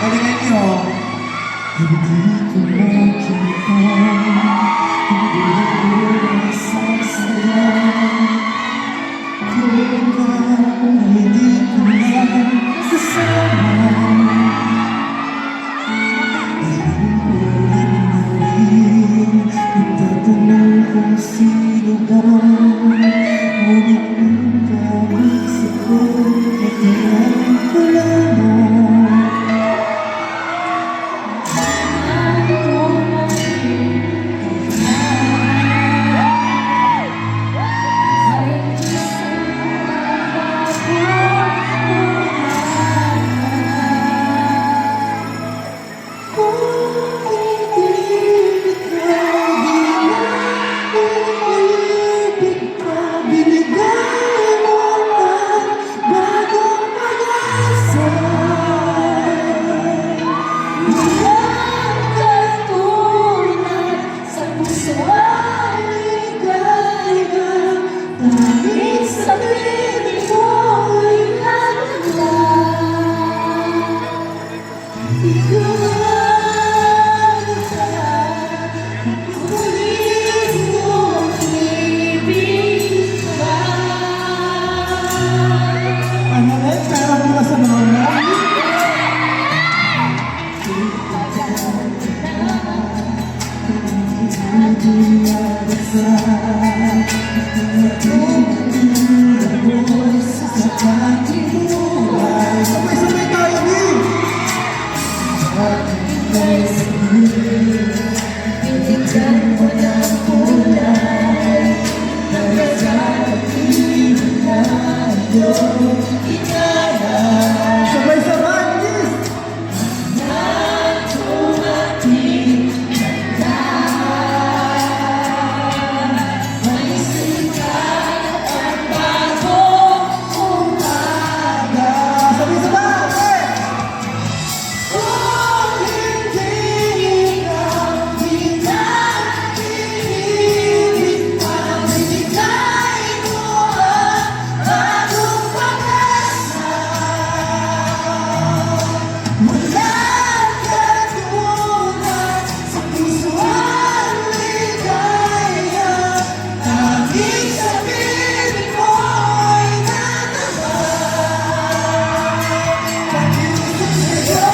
galingan niyo. Hindi ko makita, hindi ko nasasaya. Kung ikaw hindi ko na kasama, inuulit na rin itatanong kung sino ba. Ngunit ang tawag sagot ay alam ko lamang. Sabay-sabay tayo din! Binigyan mo ng kulay Nagkakating tayo Inalay Sabay-sabay, please! Na tumating na May sikat ang bagong umaga Sabay-sabay! Kung hindi ikaw pinag-ibig Pabigay mo ang bagong pag-asa Mula katulad sa puso ang ligaya Tanging sa piling mo'y natabay Pag-ibig sa'yo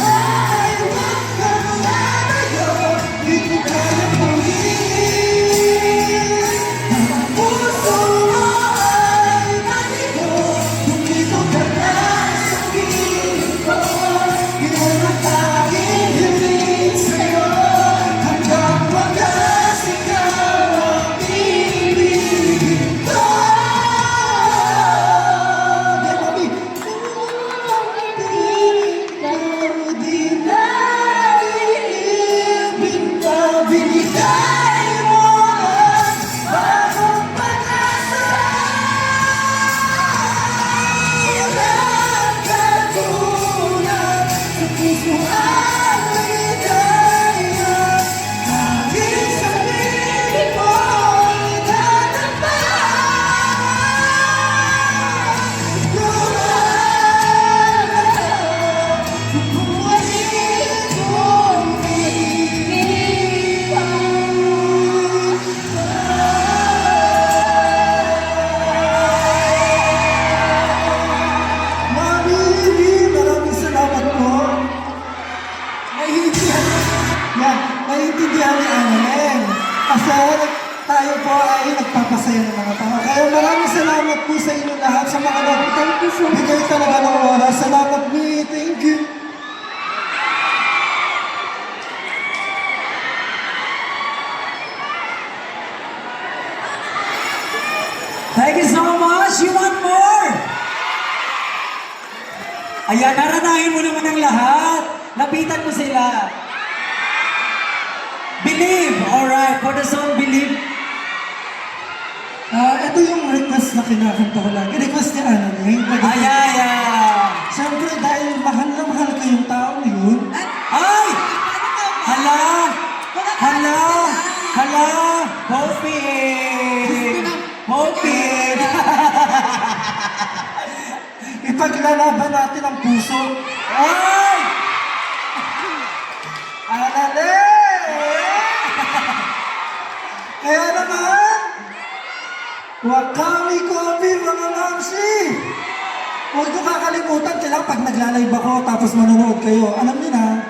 Ay, huwag kang lalayo Di ko kaya pulis Ang puso mo ay maligo Dito ka na sa piling ko Yun ang tanging hiling sa'yo Hanggang wagas ikaw ang ibigin ko Hey, Bobby! Binigay mo ang bagong pag-asa Walang katulad sa puso ang ligaya Hangin sa piling mo'y tatapay Mami, Lily, maraming salamat po. Naiintindihan ni Annalyn. Kasi tayo po ay nagpapasaya ng mga tao. Kaya maraming salamat po sa inyo lahat sa mga nagbigay talaga ng oras. Salamat, Mi. Thank you. Thank you so much! You want more? Ayan, naranahin mo naman ang lahat. Lapitan mo sila. Believe! Alright, for the song Believe. Ito yung request na kinakanta ko lagi. Request ni Annalyn. Siyempre, dahil mahal na mahal ko yung taong yun. Ay! Hala! Hala! Hala! Hoping! Hoping! Ito ipaglalaban natin ang puso. Ay! Anale! Kaya naman, Wakami Kopi mga mamsi! Huwag niyo kakalimutan, kailangan pag nagla-live ako tapos manonood kayo. Alam niyo na,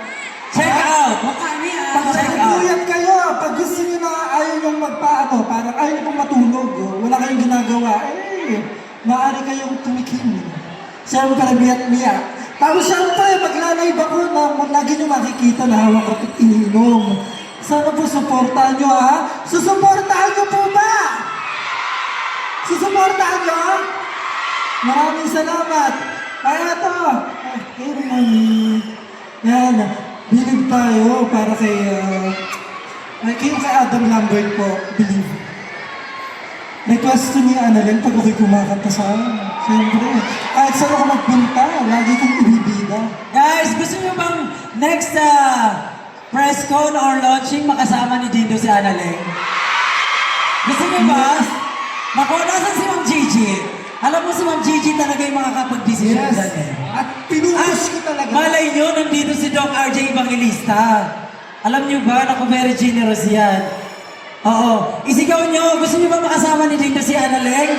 Check out! Wakami pag Check out! nagpuyat kayo, pag gusto niyo na ayaw niyong magpaano, parang ayaw niyo pong matulog, wala kayong ginagawa, maaari kayong tumikim. Siyempre, miyak-miyak. Tapos siyempre, magla-live ako na lagi niyo makikita na hawak ko at iniinom. Sana po suportahan niyo ha? Susuportahan niyo po ba? Susuportahan niyo? Maraming salamat. Kaya to. Hey, mami. Yan. Believe tayo para kay... kayo kay Adam Lambert po. Believe. Request to ni Annalyn pag ako'y kumakanta sa akin. Siyempre. Kahit saan ako magpunta, lagi kong ibibida. Guys, gusto niyo bang next press con or launching makasama ni Dindo si Annalyn? Gusto niyo ba? Naku, nasan si Ma'am Gigi? Alam mo si Ma'am Gigi talaga yung makakapag-decision dyan eh. At pinupush ko talaga. Malay nyo, nandito si Doc RJ Evangelista. Alam nyo ba, naku, very generous yan. Oo. Isigaw nyo, gusto nyo ba makasama ni Dito si Annalyn?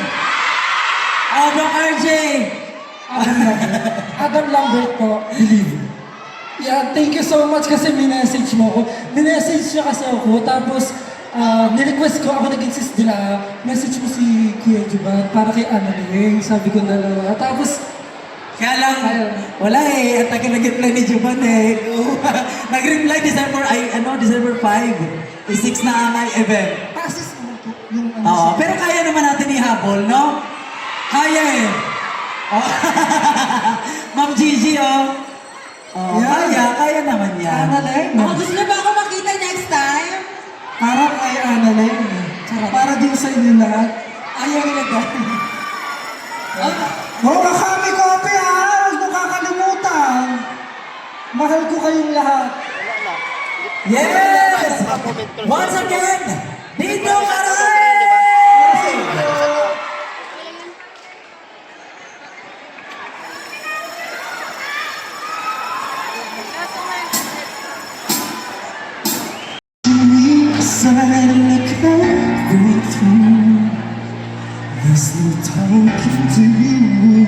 Doc RJ. Adam Lambert po, believe. Yeah, thank you so much kasi minessage mo ko. Minessage niya kasi ako, tapos nirequest ko, ako nag-insist nila, message mo si Kuya Juban para kay Annalyn, sabi ko dalawa. Tapos, Kaya lang, wala eh. At nag-reply ni Juban eh. Nag-reply December 5. 6 na ang event. passes naman po yung Oo, pero kaya naman natin ihabol, no? Kaya eh. Oh. Ma'am Gigi, oh. Oh, Yan. kaya naman yan. Annalyn. Gusto niyo ba ako makita next time? Para kay Annalyn. Para din sa inyo lahat. Ayaw nila gano'n. Kami kopi ha! Huwag mo kakalimutan. Mahal ko kayong lahat. Yes! Once again, Dito Karay! Aside and I can't break through. There's no talking to you.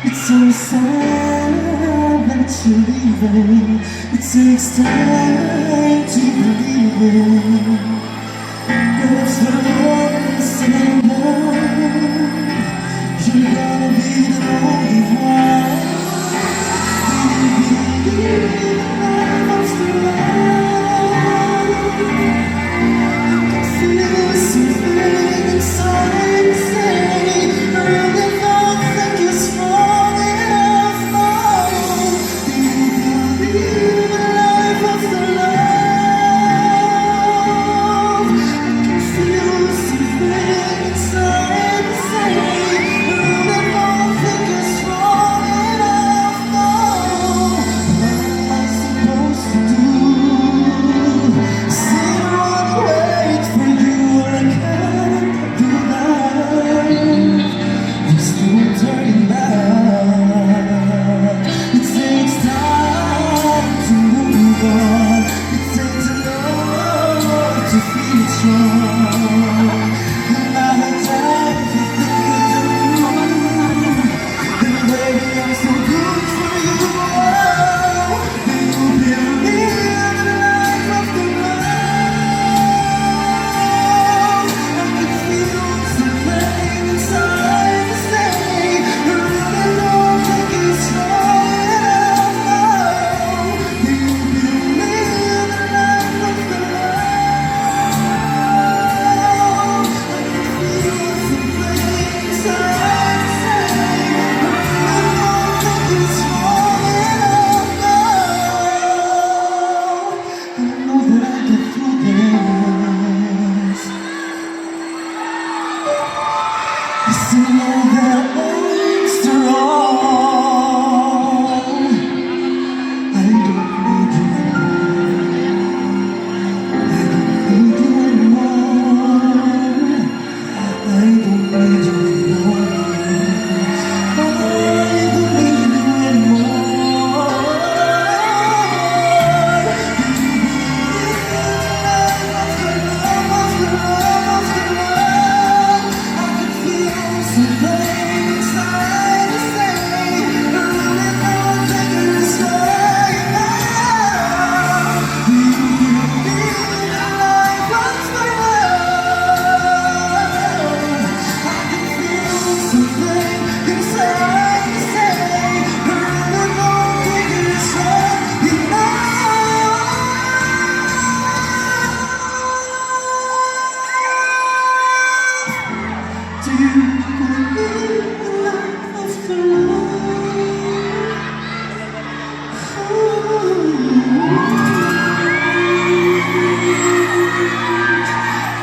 It's so sad that you're leaving. It takes time to believe it. But it's the only thing now. You're gonna be the only one. Baby, I lost the love. Feel something inside saying, I never think it's falling off. Do you believe in life after love? I can feel something inside saying, I never think it's falling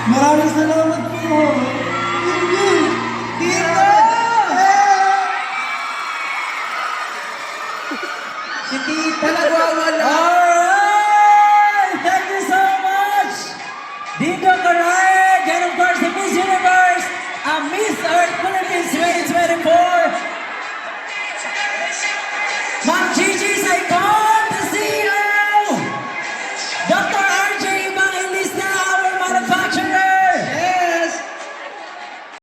Maraming salamat po. Tito! Si Tita, nagwawa